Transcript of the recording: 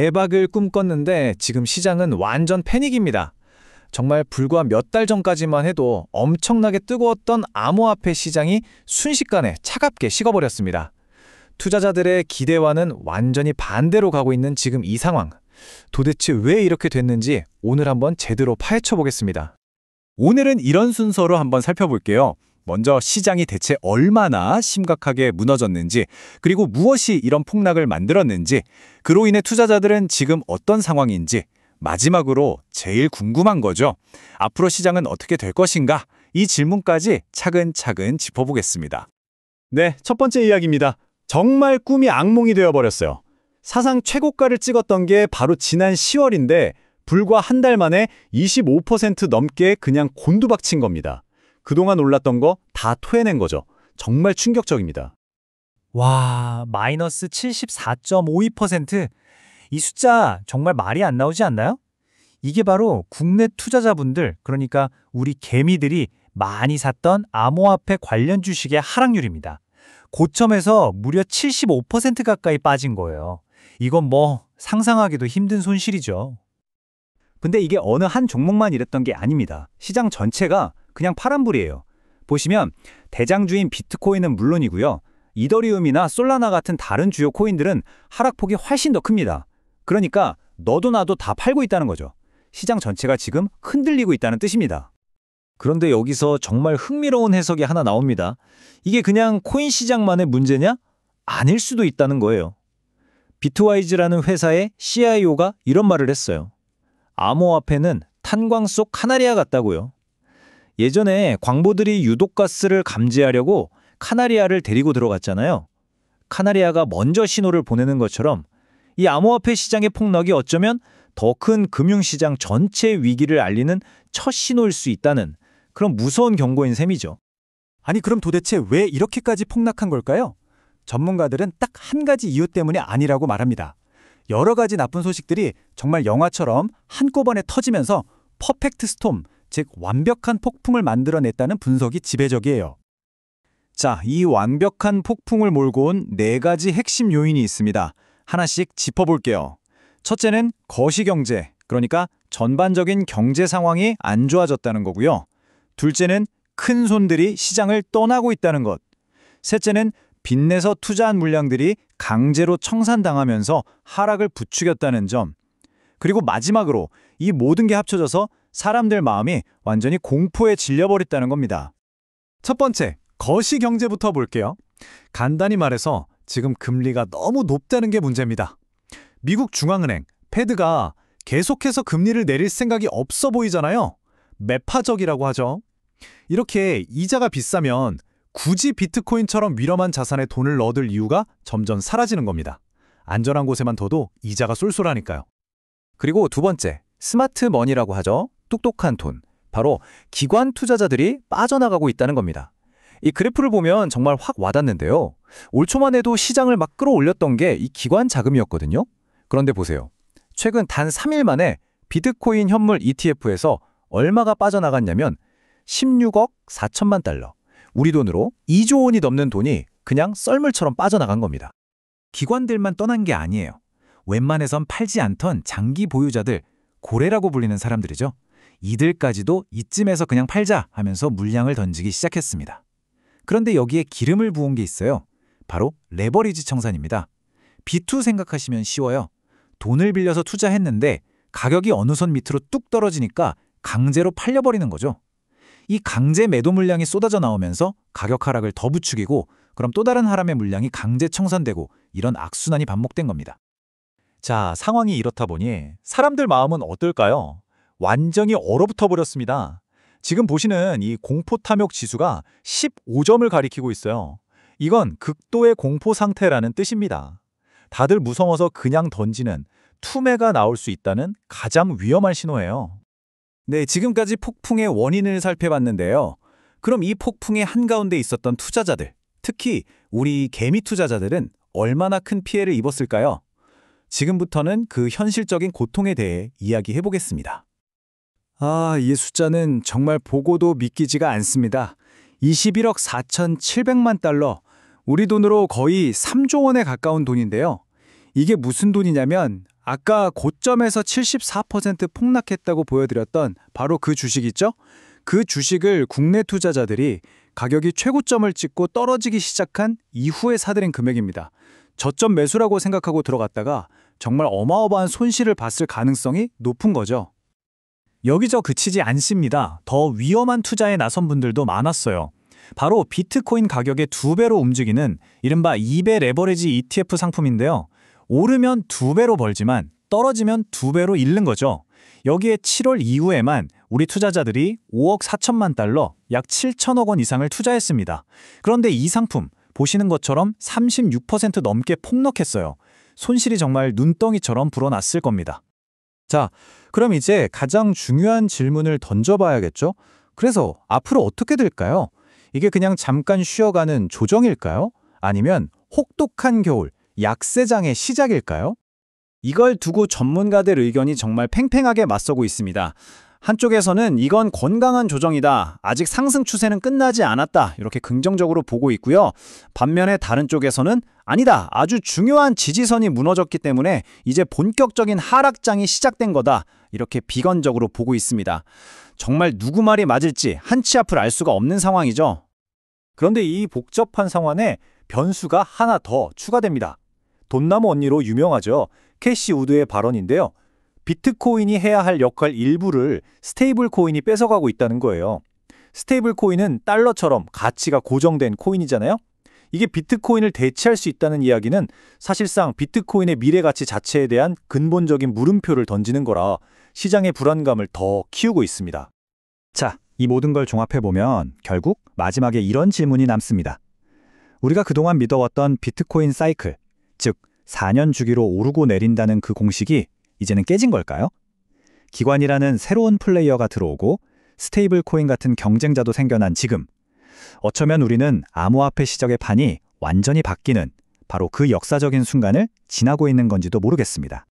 대박을 꿈꿨는데 지금 시장은 완전 패닉입니다. 정말 불과 몇 달 전까지만 해도 엄청나게 뜨거웠던 암호화폐 시장이 순식간에 차갑게 식어버렸습니다. 투자자들의 기대와는 완전히 반대로 가고 있는 지금 이 상황. 도대체 왜 이렇게 됐는지 오늘 한번 제대로 파헤쳐 보겠습니다. 오늘은 이런 순서로 한번 살펴볼게요. 먼저 시장이 대체 얼마나 심각하게 무너졌는지, 그리고 무엇이 이런 폭락을 만들었는지, 그로 인해 투자자들은 지금 어떤 상황인지, 마지막으로 제일 궁금한 거죠. 앞으로 시장은 어떻게 될 것인가? 이 질문까지 차근차근 짚어보겠습니다. 네, 첫 번째 이야기입니다. 정말 꿈이 악몽이 되어버렸어요. 사상 최고가를 찍었던 게 바로 지난 10월인데 불과 한 달 만에 25% 넘게 그냥 곤두박친 겁니다. 그동안 올랐던 거 다 토해낸 거죠. 정말 충격적입니다. 와, 마이너스 74.52%. 이 숫자 정말 말이 안 나오지 않나요? 이게 바로 국내 투자자분들, 그러니까 우리 개미들이 많이 샀던 암호화폐 관련 주식의 하락률입니다. 고점에서 무려 75% 가까이 빠진 거예요. 이건 뭐 상상하기도 힘든 손실이죠. 근데 이게 어느 한 종목만 이랬던 게 아닙니다. 시장 전체가 그냥 파란불이에요. 보시면 대장주인 비트코인은 물론이고요. 이더리움이나 솔라나 같은 다른 주요 코인들은 하락폭이 훨씬 더 큽니다. 그러니까 너도 나도 다 팔고 있다는 거죠. 시장 전체가 지금 흔들리고 있다는 뜻입니다. 그런데 여기서 정말 흥미로운 해석이 하나 나옵니다. 이게 그냥 코인 시장만의 문제냐? 아닐 수도 있다는 거예요. 비트와이즈라는 회사의 CIO가 이런 말을 했어요. 암호화폐는 탄광 속 카나리아 같다고요. 예전에 광부들이 유독가스를 감지하려고 카나리아를 데리고 들어갔잖아요. 카나리아가 먼저 신호를 보내는 것처럼 이 암호화폐 시장의 폭락이 어쩌면 더 큰 금융시장 전체 위기를 알리는 첫 신호일 수 있다는 그런 무서운 경고인 셈이죠. 아니 그럼 도대체 왜 이렇게까지 폭락한 걸까요? 전문가들은 딱 한 가지 이유 때문이 아니라고 말합니다. 여러 가지 나쁜 소식들이 정말 영화처럼 한꺼번에 터지면서 퍼펙트 스톰, 즉 완벽한 폭풍을 만들어냈다는 분석이 지배적이에요. 자, 이 완벽한 폭풍을 몰고 온 네 가지 핵심 요인이 있습니다. 하나씩 짚어볼게요. 첫째는 거시경제, 그러니까 전반적인 경제 상황이 안 좋아졌다는 거고요. 둘째는 큰 손들이 시장을 떠나고 있다는 것. 셋째는 빚내서 투자한 물량들이 강제로 청산당하면서 하락을 부추겼다는 점. 그리고 마지막으로 이 모든 게 합쳐져서 사람들 마음이 완전히 공포에 질려버렸다는 겁니다. 첫 번째, 거시경제부터 볼게요. 간단히 말해서 지금 금리가 너무 높다는 게 문제입니다. 미국 중앙은행, 패드가 계속해서 금리를 내릴 생각이 없어 보이잖아요. 매파적이라고 하죠. 이렇게 이자가 비싸면 굳이 비트코인처럼 위험한 자산에 돈을 넣어둘 이유가 점점 사라지는 겁니다. 안전한 곳에만 둬도 이자가 쏠쏠하니까요. 그리고 두 번째, 스마트 머니라고 하죠. 똑똑한 돈. 바로 기관 투자자들이 빠져나가고 있다는 겁니다. 이 그래프를 보면 정말 확 와닿는데요. 올 초만 해도 시장을 막 끌어올렸던 게 이 기관 자금이었거든요. 그런데 보세요. 최근 단 3일 만에 비트코인 현물 ETF에서 얼마가 빠져나갔냐면 16억 4천만 달러. 우리 돈으로 2조 원이 넘는 돈이 그냥 썰물처럼 빠져나간 겁니다. 기관들만 떠난 게 아니에요. 웬만해선 팔지 않던 장기 보유자들, 고래라고 불리는 사람들이죠. 이들까지도 이쯤에서 그냥 팔자 하면서 물량을 던지기 시작했습니다. 그런데 여기에 기름을 부은 게 있어요. 바로 레버리지 청산입니다. B2 생각하시면 쉬워요. 돈을 빌려서 투자했는데 가격이 어느 선 밑으로 뚝 떨어지니까 강제로 팔려버리는 거죠. 이 강제 매도 물량이 쏟아져 나오면서 가격 하락을 더 부추기고 그럼 또 다른 사람의 물량이 강제 청산되고 이런 악순환이 반복된 겁니다. 자, 상황이 이렇다 보니 사람들 마음은 어떨까요? 완전히 얼어붙어 버렸습니다. 지금 보시는 이 공포 탐욕 지수가 15점을 가리키고 있어요. 이건 극도의 공포 상태라는 뜻입니다. 다들 무서워서 그냥 던지는 투매가 나올 수 있다는 가장 위험한 신호예요. 네, 지금까지 폭풍의 원인을 살펴봤는데요. 그럼 이 폭풍의 한가운데 있었던 투자자들, 특히 우리 개미 투자자들은 얼마나 큰 피해를 입었을까요? 지금부터는 그 현실적인 고통에 대해 이야기해 보겠습니다. 이 숫자는 정말 보고도 믿기지가 않습니다. 21억 4,700만 달러, 우리 돈으로 거의 3조 원에 가까운 돈인데요. 이게 무슨 돈이냐면 아까 고점에서 74% 폭락했다고 보여드렸던 바로 그 주식 있죠? 그 주식을 국내 투자자들이 가격이 최고점을 찍고 떨어지기 시작한 이후에 사들인 금액입니다. 저점 매수라고 생각하고 들어갔다가 정말 어마어마한 손실을 봤을 가능성이 높은 거죠. 여기서 그치지 않습니다. 더 위험한 투자에 나선 분들도 많았어요. 바로 비트코인 가격의 2배로 움직이는 이른바 2배 레버리지 ETF 상품인데요. 오르면 2배로 벌지만 떨어지면 2배로 잃는 거죠. 여기에 7월 이후에만 우리 투자자들이 5억 4천만 달러, 약 7천억 원 이상을 투자했습니다. 그런데 이 상품 보시는 것처럼 36% 넘게 폭락했어요. 손실이 정말 눈덩이처럼 불어났을 겁니다. 자, 그럼 이제 가장 중요한 질문을 던져봐야겠죠? 그래서 앞으로 어떻게 될까요? 이게 그냥 잠깐 쉬어가는 조정일까요? 아니면 혹독한 겨울, 약세장의 시작일까요? 이걸 두고 전문가들 의견이 정말 팽팽하게 맞서고 있습니다. 한쪽에서는 이건 건강한 조정이다. 아직 상승 추세는 끝나지 않았다. 이렇게 긍정적으로 보고 있고요. 반면에 다른 쪽에서는 아니다. 아주 중요한 지지선이 무너졌기 때문에 이제 본격적인 하락장이 시작된 거다. 이렇게 비관적으로 보고 있습니다. 정말 누구 말이 맞을지 한치 앞을 알 수가 없는 상황이죠. 그런데 이 복잡한 상황에 변수가 하나 더 추가됩니다. 돈나무 언니로 유명하죠. 캐시 우드의 발언인데요. 비트코인이 해야 할 역할 일부를 스테이블 코인이 뺏어가고 있다는 거예요. 스테이블 코인은 달러처럼 가치가 고정된 코인이잖아요. 이게 비트코인을 대체할 수 있다는 이야기는 사실상 비트코인의 미래 가치 자체에 대한 근본적인 물음표를 던지는 거라 시장의 불안감을 더 키우고 있습니다. 자, 이 모든 걸 종합해보면 결국 마지막에 이런 질문이 남습니다. 우리가 그동안 믿어왔던 비트코인 사이클, 즉 4년 주기로 오르고 내린다는 그 공식이 이제는 깨진 걸까요? 기관이라는 새로운 플레이어가 들어오고 스테이블 코인 같은 경쟁자도 생겨난 지금, 어쩌면 우리는 암호화폐 시작의 판이 완전히 바뀌는 바로 그 역사적인 순간을 지나고 있는 건지도 모르겠습니다.